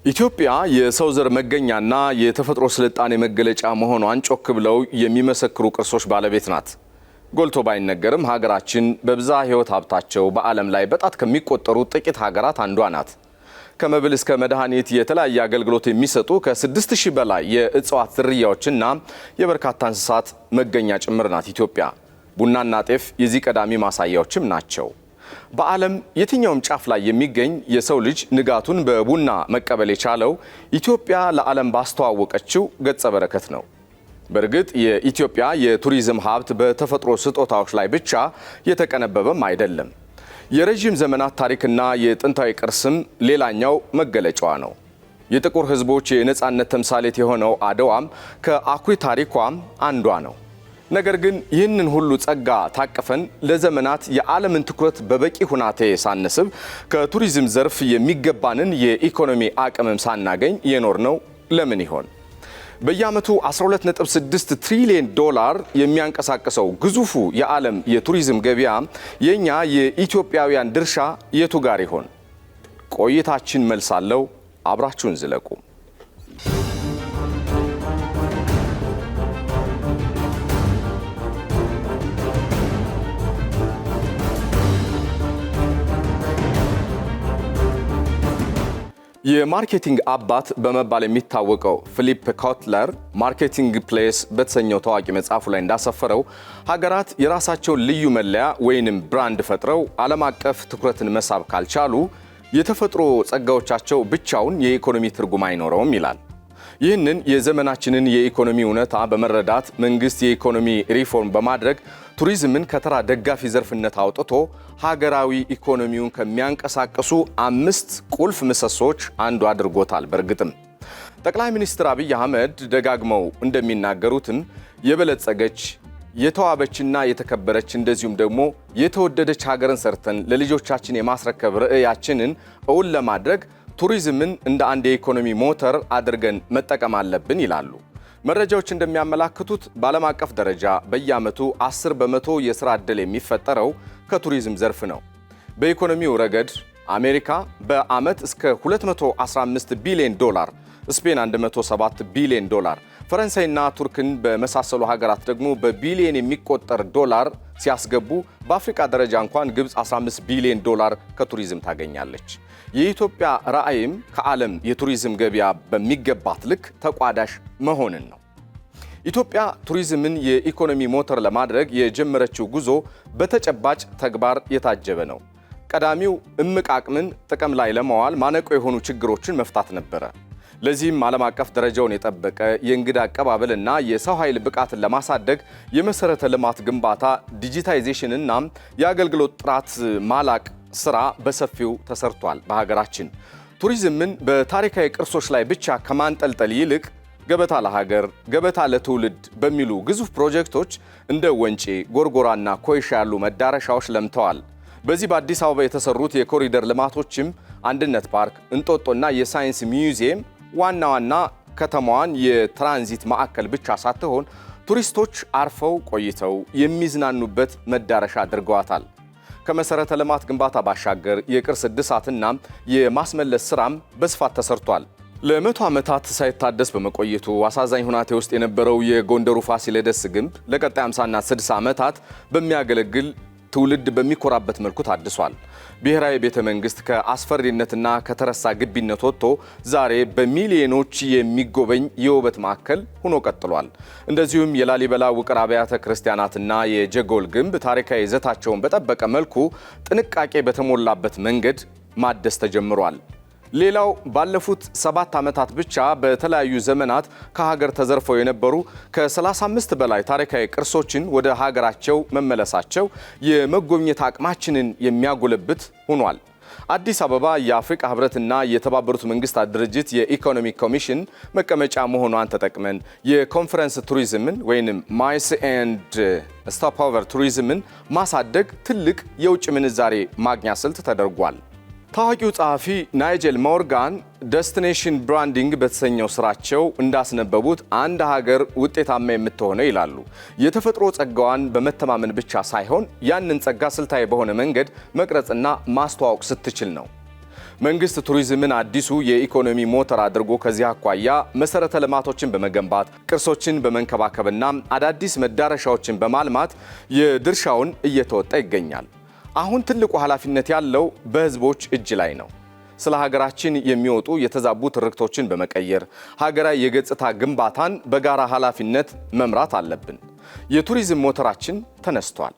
ኢትዮጵያ የሰው ዘር መገኛና የተፈጥሮ ስልጣኔ መገለጫ መሆኗን ጮክ ብለው የሚመሰክሩ ቅርሶች ባለቤት ናት። ጎልቶ ባይነገርም ሀገራችን በብዝሃ ሕይወት ሀብታቸው በዓለም ላይ በጣት ከሚቆጠሩ ጥቂት ሀገራት አንዷ ናት። ከመብል እስከ መድኃኒት የተለያየ አገልግሎት የሚሰጡ ከ6000 በላይ የእጽዋት ዝርያዎችና የበርካታ እንስሳት መገኛ ጭምር ናት ኢትዮጵያ። ቡናና ጤፍ የዚህ ቀዳሚ ማሳያዎችም ናቸው። በዓለም የትኛውም ጫፍ ላይ የሚገኝ የሰው ልጅ ንጋቱን በቡና መቀበል የቻለው ኢትዮጵያ ለዓለም ባስተዋወቀችው ገጸ በረከት ነው። በእርግጥ የኢትዮጵያ የቱሪዝም ሀብት በተፈጥሮ ስጦታዎች ላይ ብቻ የተቀነበበም አይደለም። የረዥም ዘመናት ታሪክና የጥንታዊ ቅርስም ሌላኛው መገለጫዋ ነው። የጥቁር ሕዝቦች የነጻነት ተምሳሌት የሆነው አድዋም ከአኩሪ ታሪኳም አንዷ ነው። ነገር ግን ይህንን ሁሉ ጸጋ ታቀፈን ለዘመናት የዓለምን ትኩረት በበቂ ሁናቴ ሳንስብ ከቱሪዝም ዘርፍ የሚገባንን የኢኮኖሚ አቅምም ሳናገኝ የኖርነው ለምን ይሆን? በየዓመቱ 12.6 ትሪሊዮን ዶላር የሚያንቀሳቅሰው ግዙፉ የዓለም የቱሪዝም ገበያ የኛ የኢትዮጵያውያን ድርሻ የቱ ጋር ይሆን? ቆይታችን መልስ አለው። አብራችሁን ዝለቁ። የማርኬቲንግ አባት በመባል የሚታወቀው ፊሊፕ ኮትለር ማርኬቲንግ ፕሌስ በተሰኘው ታዋቂ መጽሐፉ ላይ እንዳሰፈረው ሀገራት የራሳቸውን ልዩ መለያ ወይንም ብራንድ ፈጥረው ዓለም አቀፍ ትኩረትን መሳብ ካልቻሉ የተፈጥሮ ጸጋዎቻቸው ብቻውን የኢኮኖሚ ትርጉም አይኖረውም ይላል። ይህንን የዘመናችንን የኢኮኖሚ እውነታ በመረዳት መንግስት የኢኮኖሚ ሪፎርም በማድረግ ቱሪዝምን ከተራ ደጋፊ ዘርፍነት አውጥቶ ሀገራዊ ኢኮኖሚውን ከሚያንቀሳቅሱ 5 ቁልፍ ምሰሶች አንዱ አድርጎታል። በእርግጥም ጠቅላይ ሚኒስትር አብይ አህመድ ደጋግመው እንደሚናገሩትም የበለጸገች የተዋበችና የተከበረች እንደዚሁም ደግሞ የተወደደች ሀገርን ሰርተን ለልጆቻችን የማስረከብ ርዕያችንን እውን ለማድረግ ቱሪዝምን እንደ አንድ የኢኮኖሚ ሞተር አድርገን መጠቀም አለብን ይላሉ። መረጃዎች እንደሚያመላክቱት በዓለም አቀፍ ደረጃ በየዓመቱ 10 በመቶ የሥራ ዕድል የሚፈጠረው ከቱሪዝም ዘርፍ ነው። በኢኮኖሚው ረገድ አሜሪካ በዓመት እስከ 215 ቢሊዮን ዶላር፣ ስፔን 107 ቢሊዮን ዶላር፣ ፈረንሳይና ቱርክን በመሳሰሉ ሀገራት ደግሞ በቢሊዮን የሚቆጠር ዶላር ሲያስገቡ በአፍሪካ ደረጃ እንኳን ግብፅ 15 ቢሊዮን ዶላር ከቱሪዝም ታገኛለች። የኢትዮጵያ ራዕይም ከዓለም የቱሪዝም ገበያ በሚገባት ልክ ተቋዳሽ መሆንን ነው። ኢትዮጵያ ቱሪዝምን የኢኮኖሚ ሞተር ለማድረግ የጀመረችው ጉዞ በተጨባጭ ተግባር የታጀበ ነው። ቀዳሚው እምቅ አቅምን ጥቅም ላይ ለማዋል ማነቆ የሆኑ ችግሮችን መፍታት ነበረ። ለዚህም ዓለም አቀፍ ደረጃውን የጠበቀ የእንግዳ አቀባበልና የሰው ኃይል ብቃትን ለማሳደግ የመሰረተ ልማት ግንባታ፣ ዲጂታይዜሽንና የአገልግሎት ጥራት ማላቅ ስራ በሰፊው ተሰርቷል። በሀገራችን ቱሪዝምን በታሪካዊ ቅርሶች ላይ ብቻ ከማንጠልጠል ይልቅ ገበታ ለሀገር፣ ገበታ ለትውልድ በሚሉ ግዙፍ ፕሮጀክቶች እንደ ወንጪ፣ ጎርጎራና ኮይሻ ያሉ መዳረሻዎች ለምተዋል። በዚህ በአዲስ አበባ የተሰሩት የኮሪደር ልማቶችም አንድነት ፓርክ፣ እንጦጦና የሳይንስ ሚውዚየም ዋና ዋና ከተማዋን የትራንዚት ማዕከል ብቻ ሳትሆን ቱሪስቶች አርፈው ቆይተው የሚዝናኑበት መዳረሻ አድርገዋታል። ከመሰረተ ልማት ግንባታ ባሻገር የቅርስ እድሳትና የማስመለስ ስራም በስፋት ተሰርቷል። ለ100 ዓመታት ሳይታደስ በመቆየቱ አሳዛኝ ሁናቴ ውስጥ የነበረው የጎንደሩ ፋሲለደስ ግንብ ለቀጣይ 50ና 60 ዓመታት በሚያገለግል ትውልድ በሚኮራበት መልኩ ታድሷል። ብሔራዊ ቤተ መንግስት ከአስፈሪነትና ከተረሳ ግቢነት ወጥቶ ዛሬ በሚሊዮኖች የሚጎበኝ የውበት ማዕከል ሆኖ ቀጥሏል። እንደዚሁም የላሊበላ ውቅር አብያተ ክርስቲያናትና የጀጎል ግንብ ታሪካዊ ይዘታቸውን በጠበቀ መልኩ ጥንቃቄ በተሞላበት መንገድ ማደስ ተጀምሯል። ሌላው ባለፉት 7 ዓመታት ብቻ በተለያዩ ዘመናት ከሀገር ተዘርፈው የነበሩ ከ35 በላይ ታሪካዊ ቅርሶችን ወደ ሀገራቸው መመለሳቸው የመጎብኘት አቅማችንን የሚያጎለብት ሆኗል። አዲስ አበባ የአፍሪካ ህብረትና የተባበሩት መንግስታት ድርጅት የኢኮኖሚክ ኮሚሽን መቀመጫ መሆኗን ተጠቅመን የኮንፈረንስ ቱሪዝምን ወይንም ማይስ ኤንድ ስቶፕኦቨር ቱሪዝምን ማሳደግ ትልቅ የውጭ ምንዛሬ ማግኛ ስልት ተደርጓል። ታዋቂው ጸሐፊ ናይጀል ሞርጋን ዴስቲኔሽን ብራንዲንግ በተሰኘው ስራቸው እንዳስነበቡት አንድ ሀገር ውጤታማ የምትሆነው ይላሉ የተፈጥሮ ጸጋዋን በመተማመን ብቻ ሳይሆን ያንን ጸጋ ስልታዊ በሆነ መንገድ መቅረጽና ማስተዋወቅ ስትችል ነው። መንግስት ቱሪዝምን አዲሱ የኢኮኖሚ ሞተር አድርጎ ከዚህ አኳያ መሰረተ ልማቶችን በመገንባት ቅርሶችን በመንከባከብና አዳዲስ መዳረሻዎችን በማልማት የድርሻውን እየተወጣ ይገኛል። አሁን ትልቁ ኃላፊነት ያለው በህዝቦች እጅ ላይ ነው። ስለ ሀገራችን የሚወጡ የተዛቡ ትርክቶችን በመቀየር ሀገራዊ የገጽታ ግንባታን በጋራ ኃላፊነት መምራት አለብን። የቱሪዝም ሞተራችን ተነስቷል።